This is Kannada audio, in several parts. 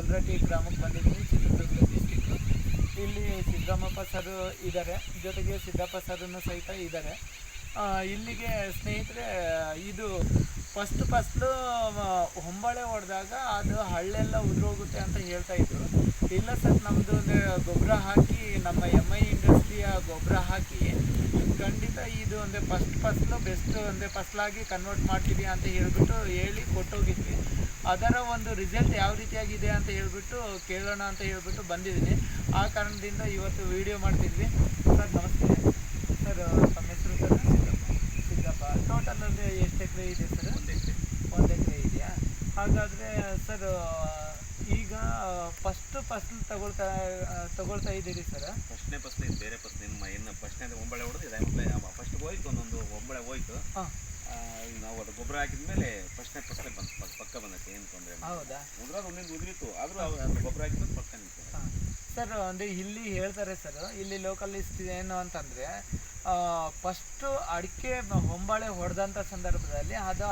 ಗೊಲ್ರಟ್ಟಿ ಗ್ರಾಮಕ್ಕೆ ಬಂದಿದ್ದೀನಿ, ಚಿತ್ರದುರ್ಗ ಡಿಸ್ಟಿಕ್. ಇಲ್ಲಿ ಸಿದ್ದರಾಮಪ್ಪ ಸರ್ ಇದ್ದಾರೆ, ಜೊತೆಗೆ ಸಿದ್ದಪ್ಪ ಸರ್ನು ಸಹಿತ ಇದ್ದಾರೆ. ಇಲ್ಲಿಗೆ ಸ್ನೇಹಿತರೆ, ಇದು ಫಸ್ಲು ಹೊಂಬಾಳೆ ಹೊಡೆದಾಗ ಅದು ಹಳ್ಳೆಲ್ಲ ಉದುರೋಗುತ್ತೆ ಅಂತ ಹೇಳ್ತಾ ಇದ್ರು. ಇಲ್ಲ ಸರ್, ನಮ್ಮದು ಗೊಬ್ಬರ ಹಾಕಿ, ನಮ್ಮ MI ಇಂಡಸ್ಟ್ರಿಯ ಗೊಬ್ಬರ ಹಾಕಿ ಖಂಡಿತ ಇದು ಫಸ್ಲು ಬೆಸ್ಟ್ ಫಸ್ಲಾಗಿ ಕನ್ವರ್ಟ್ ಮಾಡ್ತೀವಿ ಅಂತ ಹೇಳಿ ಕೊಟ್ಟೋಗಿದ್ವಿ. ಅದರ ಒಂದು ರಿಸಲ್ಟ್ ಯಾವ ರೀತಿಯಾಗಿದೆ ಅಂತ ಹೇಳ್ಬಿಟ್ಟು ಕೇಳೋಣ ಅಂತ ಹೇಳ್ಬಿಟ್ಟು ಬಂದಿದ್ದೀನಿ. ಆ ಕಾರಣದಿಂದ ಇವತ್ತು ವಿಡಿಯೋ ಮಾಡ್ತಿದ್ವಿ. ಸರ್ ನಮಸ್ತೆ. ಸರ್ ತಮ್ಮ ಹೆಸರು? ಸರ್ ಸಿದ್ದಪ್ಪ. ಟೋಟಲ್ ಅಂದರೆ ಎಷ್ಟು ಎಕರೆ ಇದೆ ಸರ್? 1 ಎಕರೆ ಇದೆಯಾ? ಹಾಗಾದರೆ ಸರ್, ಈಗ ಫಸ್ಲು ತಗೊಳ್ತಾ ಇದ್ದೀರಿ ಸರ್? ಫಸ್ಟ್ನೇ ಫಸ್ಲು ಇದು ಬೇರೆ ಫಸ್ಲು. ಇನ್ನು ಫಸ್ಟ್ನೇ ಒಂಬಳೆ ಹೊಡೆದು ಇದೆ. ಫಸ್ಟ್ ಹೋಯ್ತು, ಒಂದೊಂದು ಒಂಬಳೆ ಹೋಯ್ತು. ನಾವು ಅದು ಗೊಬ್ಬರ ಹಾಕಿದ್ಮೇಲೆ ಫಸ್ಟ್ನೇ ಫಸ್ಲೇ ಪಕ್ಕ ಬಂದೈತೆ, ಏನು ತೊಂದರೆ. ಹೌದಾ? ಉದ್ರಾಗ ಒಂದೊಂದು ಉದುರಿತ್ತು, ಆದರೂ ಅದು ಗೊಬ್ಬರ ಹಾಕಿದ್ಮೇಲೆ ಪಕ್ಕ ನಿಂತು. ಸರ್, ಅಂದರೆ ಇಲ್ಲಿ ಹೇಳ್ತಾರೆ ಸರ್, ಇಲ್ಲಿ ಲೋಕಲಿಸ್ಟ್ ಏನು ಅಂತಂದರೆ, ಫಸ್ಟು ಅಡಿಕೆ ಹೊಂಬಾಳೆ ಹೊಡೆದಂಥ ಸಂದರ್ಭದಲ್ಲಿ ಅದು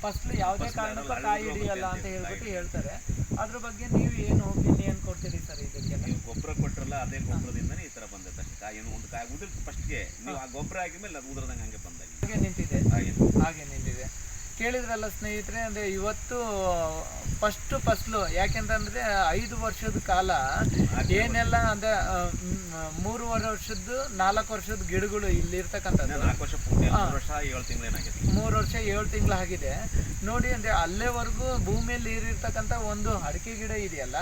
ಫಸ್ಲು ಯಾವುದೇ ಕಾರಣಕ್ಕೂ ಕಾಯಿ ಹಿಡಿಯಲ್ಲ ಅಂತ ಹೇಳ್ಬಿಟ್ಟು ಹೇಳ್ತಾರೆ. ಅದ್ರ ಬಗ್ಗೆ ನೀವು ಏನು ಒಪಿನಿಯನ್ ಕೊಡ್ತೀರಿ ಸರ್ ಇದಕ್ಕೆ? ನೀವು ಗೊಬ್ಬರ ಕೊಟ್ಟರಲ್ಲ, ಅದೇ ಗೊಬ್ಬರದಿಂದನೇ ಈ ಥರ ಬಂದೈತೆ ಅಷ್ಟೇ. ಕಾಯಿ ಒಂದು ಕಾಯಿ ಉದುರಿತು ಫಸ್ಟ್ಗೆ, ನೀವು ಆ ಗೊಬ್ಬರ ಹಾಕಿದ್ಮೇಲೆ ಅದು ಉದುರದಂಗೆ ಹಂಗೆ ಬಂದಾಗ ಹಾಗೆ ನಿಂತಿದೆ. ಕೇಳಿದ್ರಲ್ಲ ಸ್ನೇಹಿತರೆ, ಅಂದರೆ ಇವತ್ತು ಫಸ್ಲು ಯಾಕೆಂತಂದರೆ 5 ವರ್ಷದ ಕಾಲ ಏನೆಲ್ಲ ಅಂದರೆ 3 ವರ್ಷದ್ದು 4 ವರ್ಷದ ಗಿಡಗಳು ಇಲ್ಲಿ ಇರ್ತಕ್ಕಂಥದ್ದು. 4 ವರ್ಷ ಪೂರ್ತಿ, 3 ವರ್ಷ 7 ತಿಂಗಳೇನಾಗಿದೆ. 3 ವರ್ಷ 7 ತಿಂಗಳು ಆಗಿದೆ ನೋಡಿ. ಅಂದರೆ ಅಲ್ಲೇವರೆಗೂ ಭೂಮಿಯಲ್ಲಿ ಇರ್ತಕ್ಕಂಥ ಒಂದು ಅಡಿಕೆ ಗಿಡ ಇದೆಯಲ್ಲ,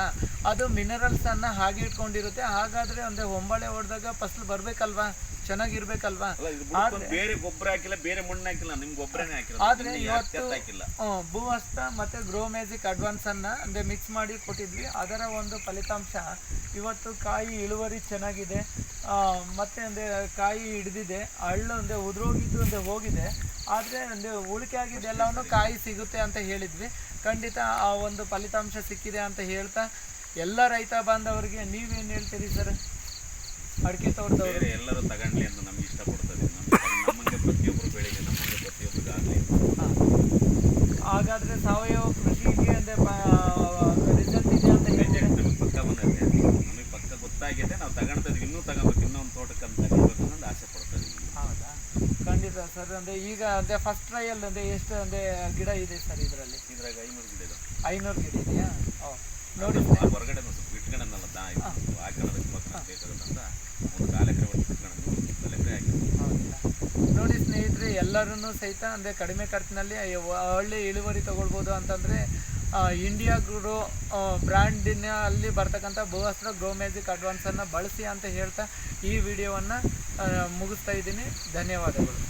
ಅದು ಮಿನರಲ್ಸನ್ನು ಹಾಗೆ ಇಟ್ಕೊಂಡಿರುತ್ತೆ. ಹಾಗಾದರೆ ಅಂದರೆ ಹೊಂಬಾಳೆ ಹೊಡೆದಾಗ ಫಸ್ಲು ಬರಬೇಕಲ್ವಾ, ಚೆನ್ನಾಗಿರ್ಬೇಕಲ್ವಾ? ಬೇರೆ ಗೊಬ್ಬರ ಹಾಕಿಲ್ಲ, ಬೇರೆ ಮಣ್ಣು ಹಾಕಿಲ್ಲ, ನಿಮ್ಗೆ ಗೊಬ್ಬರನೇ ಹಾಕಿಲ್ಲ. ಆದ್ರೆ ಇವತ್ತು ಭೂಹಸ್ತ ಮತ್ತೆ ಗ್ರೋ ಮ್ಯಾಜಿಕ್ ಅಡ್ವಾನ್ಸ್ ಅನ್ನ ಅಂದ್ರೆ ಮಿಕ್ಸ್ ಮಾಡಿ ಕೊಟ್ಟಿದ್ವಿ. ಅದರ ಒಂದು ಫಲಿತಾಂಶ ಇವತ್ತು ಕಾಯಿ ಇಳುವರಿ ಚೆನ್ನಾಗಿದೆ, ಮತ್ತೆ ಅಂದ್ರೆ ಕಾಯಿ ಹಿಡಿದಿದೆ, ಹಳ್ಳು ಅಂದ್ರೆ ಉದುರೋಗಿದ್ದು ಅಂದ್ರೆ ಹೋಗಿದೆ. ಆದ್ರೆ ಅಂದ್ರೆ ಉಳಿಕೆ ಆಗಿದ್ದು ಎಲ್ಲವನ್ನು ಕಾಯಿ ಸಿಗುತ್ತೆ ಅಂತ ಹೇಳಿದ್ವಿ. ಖಂಡಿತ ಆ ಒಂದು ಫಲಿತಾಂಶ ಸಿಕ್ಕಿದೆ ಅಂತ ಹೇಳ್ತಾ ಎಲ್ಲ ರೈತ ಬಾಂಧವರಿಗೆ ನೀವೇನು ಹೇಳ್ತೀರಿ ಸರ್? ಅಡಿಕೆ ತೋಟದವರು ಎಲ್ಲರೂ ತಗೊಂಡ್ಲಿ ಅಂತ ನಮ್ಗೆ ಇಷ್ಟಪಡ್ತದೆ. ನಮಗೆ ಪ್ರತಿಯೊಬ್ಬರು ಬೆಳೆಗೆ, ನಮಗೆ ಪ್ರತಿಯೊಬ್ಬರಿಗಾಗಲಿ. ಹಾಗಾದ್ರೆ ಸಾವಯವ ಕೃಷಿಗೆ ಅಂದ್ರೆ ರಿಸಲ್ಟ್ ಇದೆ ಅಂತ ಹೇಳಿದ್ರೆ ನಮಗೆ ಪಕ್ಕ ಬಂದೈತೆ, ನಮಗೆ ಪಕ್ಕ ಗೊತ್ತಾಗಿದೆ. ನಾವು ತಗೊಳ್ತದ್ವಿ, ಇನ್ನೂ ತಗೋಬೇಕು, ಇನ್ನೊಂದು ತೋಟಕ್ಕೆ ಅಂತ ತಗೋಬೇಕು ಅನ್ನೋದು ಆಸೆ ಪಡ್ತದೆ. ಹೌದಾ? ಖಂಡಿತ ಸರ್. ಅಂದರೆ ಈಗ ಅಂದರೆ ಫಸ್ಟ್ ಟ್ರಯಲ್ ಅಂದರೆ ಎಷ್ಟು ಅಂದರೆ ಗಿಡ ಇದೆ ಸರ್ ಇದರಲ್ಲಿ? ಇದ್ರಾಗ 500 ಗಿಡ ಇದೆ. 500 ಗಿಡ ಇದೆಯಾ? ನೋಡಿ ಹೊರಗಡೆ ಸ್ವಲ್ಪ ಬಿಟ್ಕೊಳ್ಳೋದಲ್ಲ, ಹಾಕೋದಕ್ಕೆ ಬೇಕಾಗುತ್ತಂತ ಒಂದು 4 ಎಕರೆ ಒಟ್ಟು ಬಿಟ್ಕೊಳ್ಳೋದು, 1 ಎಕರೆ ಹಾಕಿ. ಹೌದಾ? ನೋಡಿ ಸ್ನೇಹಿತರೆ, ಎಲ್ಲರೂ ಸಹಿತ ಅಂದರೆ ಕಡಿಮೆ ಖರ್ಚಿನಲ್ಲಿ ಒಳ್ಳೆ ಇಳುವರಿ ತಗೊಳ್ಬೋದು ಅಂತಂದರೆ ಇಂಡಿಯಾ ಗ್ರೋ ಬ್ರ್ಯಾಂಡಿನ ಅಲ್ಲಿ ಬರ್ತಕ್ಕಂಥ ಭೂಹಸ್ತ್ರ ಗ್ರೋ ಮ್ಯಾಜಿಕ್ ಅಡ್ವಾನ್ಸನ್ನು ಬಳಸಿ ಅಂತ ಹೇಳ್ತಾ ಈ ವಿಡಿಯೋವನ್ನು ಮುಗಿಸ್ತಾ ಇದ್ದೀನಿ. ಧನ್ಯವಾದಗಳು.